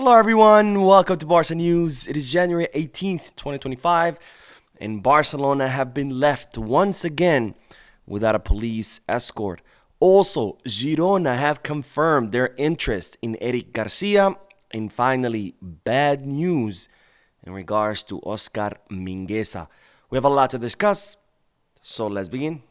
Hello everyone, welcome to Barca News. It is January 18th, 2025, and Barcelona have been left once again without a police escort. Also, Girona have confirmed their interest in Eric Garcia. And finally, bad news in regards to Oscar Mingueza. We have a lot to discuss, so let's begin.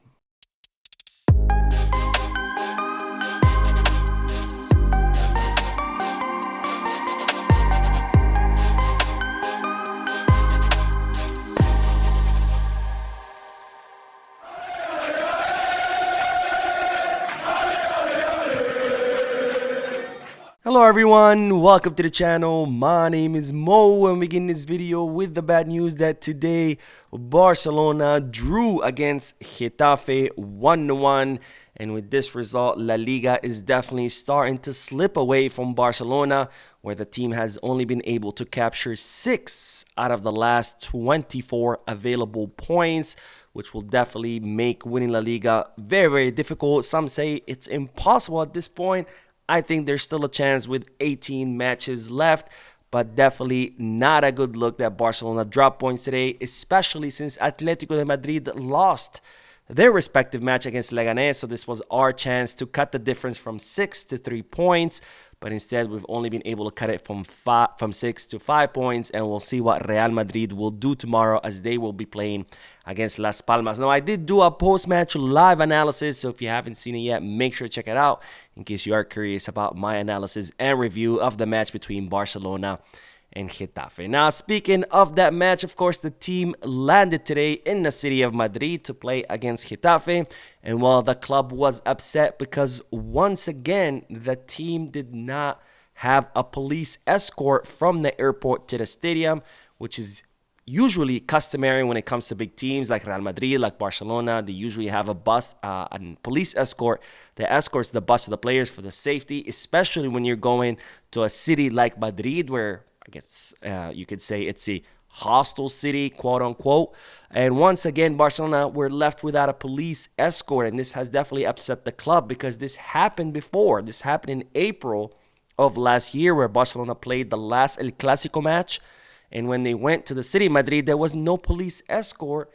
Hello everyone, welcome to the channel. My name is Mo and we begin this video with the bad news that today Barcelona drew against Getafe 1-1, and with this result La Liga is definitely starting to slip away from Barcelona, where the team has only been able to capture 6 out of the last 24 available points, which will definitely make winning La Liga very difficult. Some say it's impossible at this point. I think there's still a chance with 18 matches left, but definitely not a good look that Barcelona dropped points today, especially since Atletico de Madrid lost their respective match against Leganés. So this was our chance to cut the difference from 6 to 3 points, but instead we've only been able to cut it from 6 to 5 points, and we'll see what Real Madrid will do tomorrow as they will be playing against Las Palmas. Now, I did do a post-match live analysis, so if you haven't seen it yet, make sure to check it out in case you are curious about my analysis and review of the match between Barcelona and Getafe. Now, speaking of that match, of course, the team landed today in the city of Madrid to play against Getafe. And while the club was upset because once again, the team did not have a police escort from the airport to the stadium, which is usually customary when it comes to big teams like Real Madrid, like Barcelona. They usually have a bus, a police escort that escorts the bus of the players for the safety, especially when you're going to a city like Madrid, where I guess you could say it's a hostile city, quote unquote. And once again, Barcelona were left without a police escort, and this has definitely upset the club because this happened before. This happened in April of last year, where Barcelona played the last El Clásico match. And when they went to the city of Madrid, there was no police escort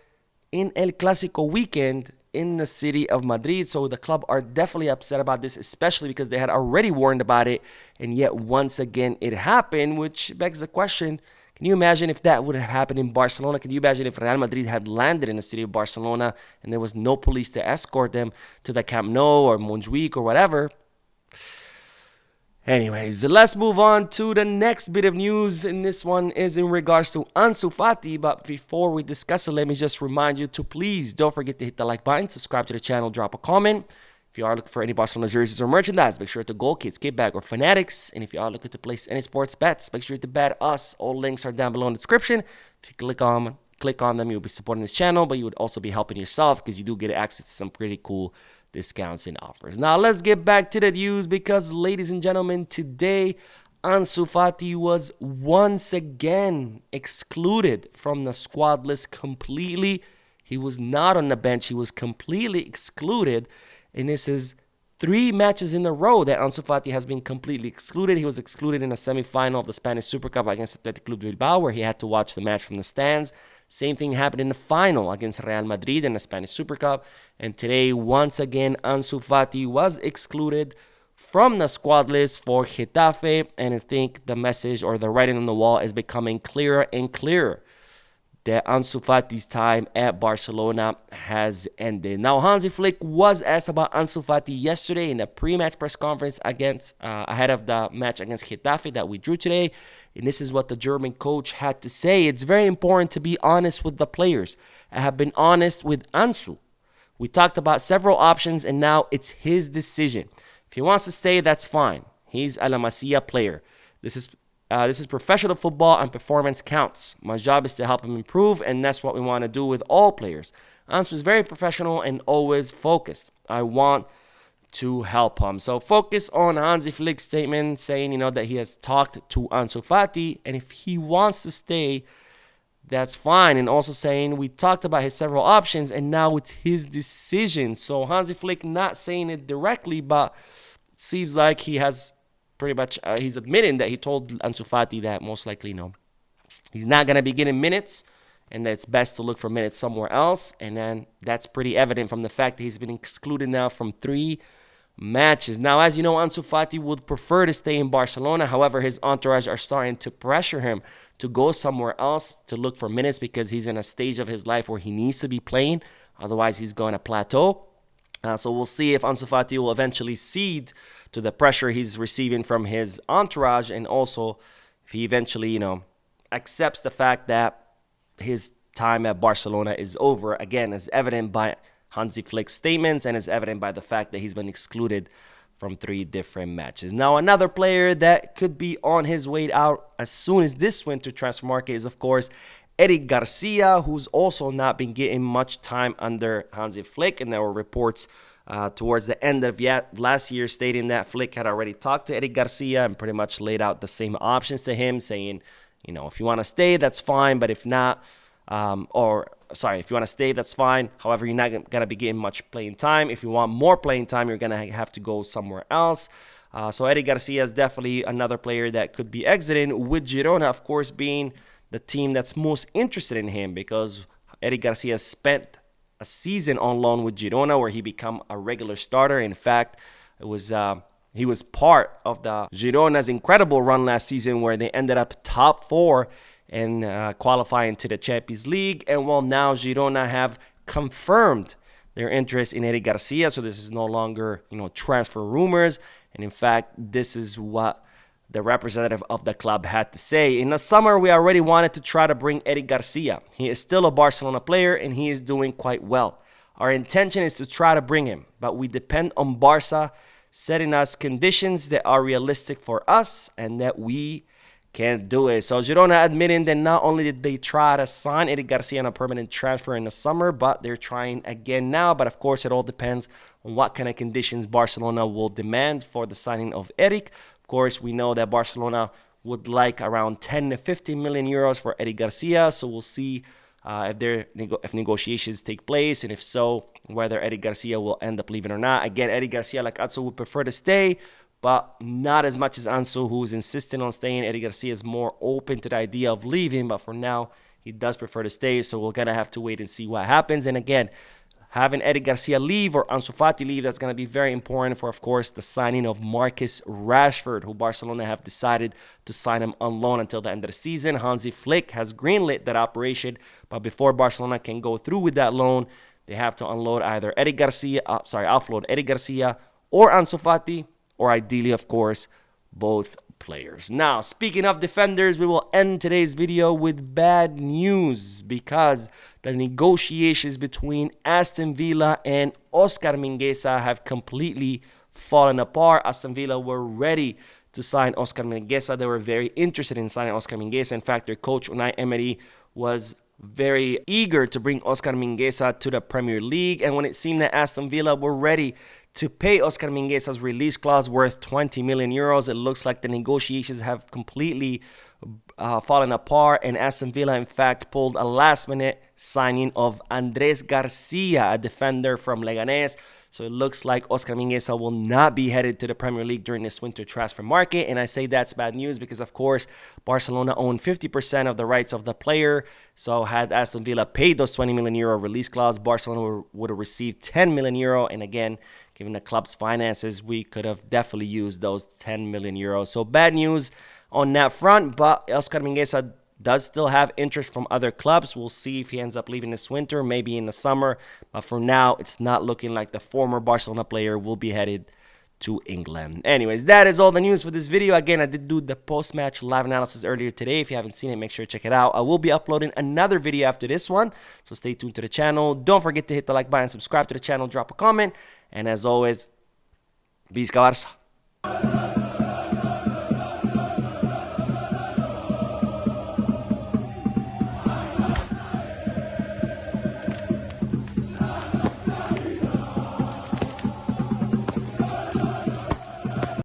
in El Clásico weekend in the city of Madrid. So the club are definitely upset about this, especially because they had already warned about it. And yet once again, it happened, which begs the question, can you imagine if that would have happened in Barcelona? Can you imagine if Real Madrid had landed in the city of Barcelona and there was no police to escort them to the Camp Nou or Montjuic or whatever? Anyways, let's move on to the next bit of news, and this one is in regards to Ansu Fati. But before we discuss it, let me just remind you to please don't forget to hit the like button, subscribe to the channel, drop a comment. If you are looking for any Barcelona jerseys or merchandise, make sure to Goal Kids, Kickback, or Fanatics. And if you are looking to place any sports bets, make sure to bet us. All links are down below in the description. If you click on them, you'll be supporting this channel, but you would also be helping yourself because you do get access to some pretty cool discounts and offers. Now, let's get back to the news because, ladies and gentlemen, today Ansu Fati was once again excluded from the squad list completely. He was not on the bench. He was completely excluded. And this is 3 matches in a row that Ansu Fati has been completely excluded. He was excluded in a semifinal of the Spanish Super Cup against Athletic Club de Bilbao, where he had to watch the match from the stands. Same thing happened in the final against Real Madrid in the Spanish Super Cup. And today, once again, Ansu Fati was excluded from the squad list for Getafe. And I think the message or the writing on the wall is becoming clearer and clearer that Ansu Fati's time at Barcelona has ended. Now, Hansi Flick was asked about Ansu Fati yesterday in a pre-match press conference ahead of the match against Getafe that we drew today. And this is what the German coach had to say. It's very important to be honest with the players. I have been honest with Ansu. We talked about several options, and now it's his decision. If he wants to stay, that's fine. He's a La Masia player. This is professional football, and performance counts. My job is to help him improve, and that's what we want to do with all players. Ansu is very professional and always focused. I want to help him. So focus on Hansi Flick's statement saying, that he has talked to Ansu Fati, and if he wants to stay, that's fine. And also saying we talked about his several options, and now it's his decision. So Hansi Flick not saying it directly, but it seems like he has pretty much he's admitting that he told Ansu Fati that most likely he's not going to be getting minutes, and that it's best to look for minutes somewhere else. And then that's pretty evident from the fact that he's been excluded now from 3 matches. Now, as you know, Ansu Fati would prefer to stay in Barcelona. However, his entourage are starting to pressure him to go somewhere else to look for minutes, because he's in a stage of his life where he needs to be playing. Otherwise, he's going to plateau. So we'll see if Ansu Fati will eventually cede to the pressure he's receiving from his entourage, and also if he eventually, accepts the fact that his time at Barcelona is over. Again, as evident by Hansi Flick's statements, and is evident by the fact that he's been excluded from 3 different matches. Now, another player that could be on his way out as soon as this winter transfer market is, of course, Eric Garcia, who's also not been getting much time under Hansi Flick. And there were reports towards the end of last year stating that Flick had already talked to Eric Garcia and pretty much laid out the same options to him, saying, if you want to stay, that's fine. But if not, if you want to stay, that's fine. However, you're not going to be getting much playing time. If you want more playing time, you're going to have to go somewhere else. So Eric Garcia is definitely another player that could be exiting, with Girona, of course, being the team that's most interested in him, because Eric Garcia spent a season on loan with Girona where he became a regular starter. In fact, he was part of the Girona's incredible run last season, where they ended up top 4 and qualifying to the Champions League. And now Girona have confirmed their interest in Eric Garcia, so this is no longer transfer rumors. And in fact, this is what the representative of the club had to say. In the summer, we already wanted to try to bring Eric Garcia. He is still a Barcelona player, and he is doing quite well. Our intention is to try to bring him, but we depend on Barca setting us conditions that are realistic for us and that we can do it. So Girona admitting that not only did they try to sign Eric Garcia on a permanent transfer in the summer, but they're trying again now. But of course, it all depends on what kind of conditions Barcelona will demand for the signing of Eric. Of course, we know that Barcelona would like around 10 to 15 million euros for Eric Garcia. So we'll see if negotiations take place, and if so, whether Eric Garcia will end up leaving or not. Again, Eric Garcia, like Ansu, would prefer to stay, but not as much as Ansu, who is insisting on staying. Eric Garcia is more open to the idea of leaving, but for now, he does prefer to stay. So we're going to have to wait and see what happens. And again, having Eric Garcia leave or Ansu Fati leave, that's going to be very important for, of course, the signing of Marcus Rashford, who Barcelona have decided to sign him on loan until the end of the season. Hansi Flick has greenlit that operation, but before Barcelona can go through with that loan, they have to offload Eric Garcia or Ansu Fati, or ideally, of course, both players. Now, speaking of defenders, we will end today's video with bad news, because the negotiations between Aston Villa and Oscar Mingueza have completely fallen apart. Aston Villa were ready to sign Oscar Mingueza. They were very interested in signing Oscar Mingueza. In fact, their coach Unai Emery was very eager to bring Oscar Mingueza to the Premier League. And when it seemed that Aston Villa were ready to pay Oscar Mingueza's release clause worth 20 million euros, it looks like the negotiations have completely fallen apart. And Aston Villa, in fact, pulled a last-minute signing of Andrés Garcia, a defender from Leganés. So it looks like Oscar Mingueza will not be headed to the Premier League during this winter transfer market. And I say that's bad news because, of course, Barcelona owned 50% of the rights of the player. So had Aston Villa paid those 20 million euro release clause, Barcelona would have received 10 million euro. And again, given the club's finances, we could have definitely used those 10 million euros. So bad news on that front, but Oscar Mingueza does still have interest from other clubs. We'll see if he ends up leaving this winter, maybe in the summer. But for now, it's not looking like the former Barcelona player will be headed to England. Anyways, that is all the news for this video. Again, I did do the post-match live analysis earlier today. If you haven't seen it, make sure to check it out. I will be uploading another video after this one, so stay tuned to the channel. Don't forget to hit the like button, subscribe to the channel, drop a comment. And as always, Visca Barça.